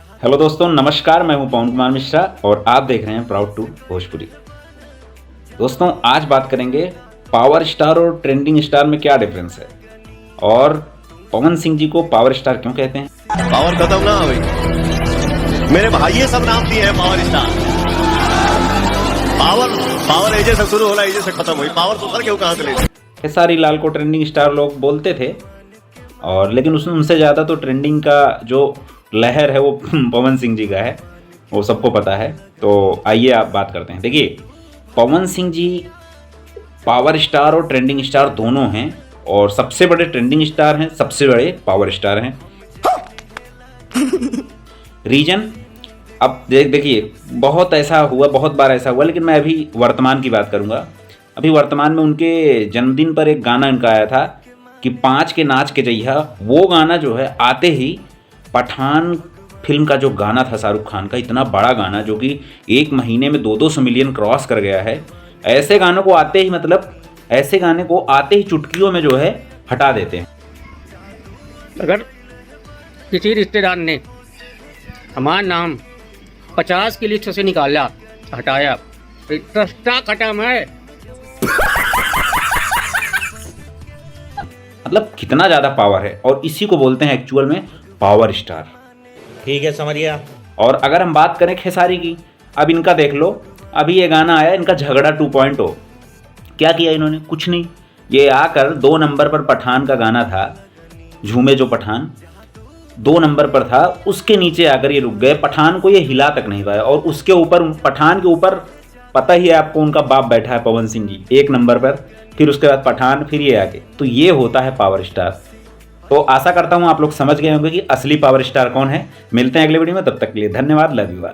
Hello दोस्तों, नमस्कार। मैं हूं पवन कुमार मिश्रा और आप देख रहे हैं प्राउड टू भोजपुरी। दोस्तों, आज बात करेंगे पावर स्टार और ट्रेंडिंग स्टार में क्या डिफरेंस है और पवन सिंह जी को पावर स्टार क्यों कहते हैं। पावर खत्म ना हो भाई, मेरे भाई ये सब नाम दिए हैं पावर स्टार। पावर एजे से शुरू होला, एजे से खत्म हुई। पावर तो सर क्यों कहां से ले। खेसारी लाल को ट्रेंडिंग स्टार लोग बोलते थे और लेकिन उनसे ज़्यादा तो ट्रेंडिंग का जो लहर है वो पवन सिंह जी का है, वो सबको पता है। तो आइए आप बात करते हैं। देखिए, पवन सिंह जी पावर स्टार और ट्रेंडिंग स्टार दोनों हैं और सबसे बड़े ट्रेंडिंग स्टार हैं, सबसे बड़े पावर स्टार हैं। रीजन, अब देखिए, बहुत बार ऐसा हुआ, लेकिन मैं अभी वर्तमान की बात करूंगा। अभी वर्तमान में उनके जन्मदिन पर एक गाना इनका आया था कि 5 के नाच के जइहा। वो गाना जो है आते ही पठान फिल्म का जो गाना था शाहरुख खान का, इतना बड़ा गाना जो कि एक महीने में 200 मिलियन क्रॉस कर गया है, ऐसे गानों को आते ही ऐसे गाने को आते ही चुटकियों में जो है हटा देते हैं। अगर किसी रिश्तेदार ने हमारा नाम 50 की लिस्ट से निकाला, हटाया, सस्ता खत्म है। मतलब कितना ज़्यादा पावर है और इसी को बोलते हैं एक्चुअल में पावर स्टार। ठीक है, समझ गया। और अगर हम बात करें खेसारी की, अब इनका देख लो, अभी ये गाना आया इनका झगड़ा 2.0। क्या किया इन्होंने? कुछ नहीं। ये आकर 2 नंबर पर पठान का गाना था, झूमे जो पठान 2 नंबर पर था, उसके नीचे आकर ये रुक गए। पठान को ये हिला तक नहीं पाया और उसके ऊपर, पठान के ऊपर पता ही है आपको, उनका बाप बैठा है पवन सिंह जी 1 नंबर पर, फिर उसके बाद पठान, फिर ये आगे। तो ये होता है पावर स्टार। तो आशा करता हूँ आप लोग समझ गए होंगे कि असली पावर स्टार कौन है। मिलते हैं अगले वीडियो में, तब तक के लिए धन्यवाद। Love you all.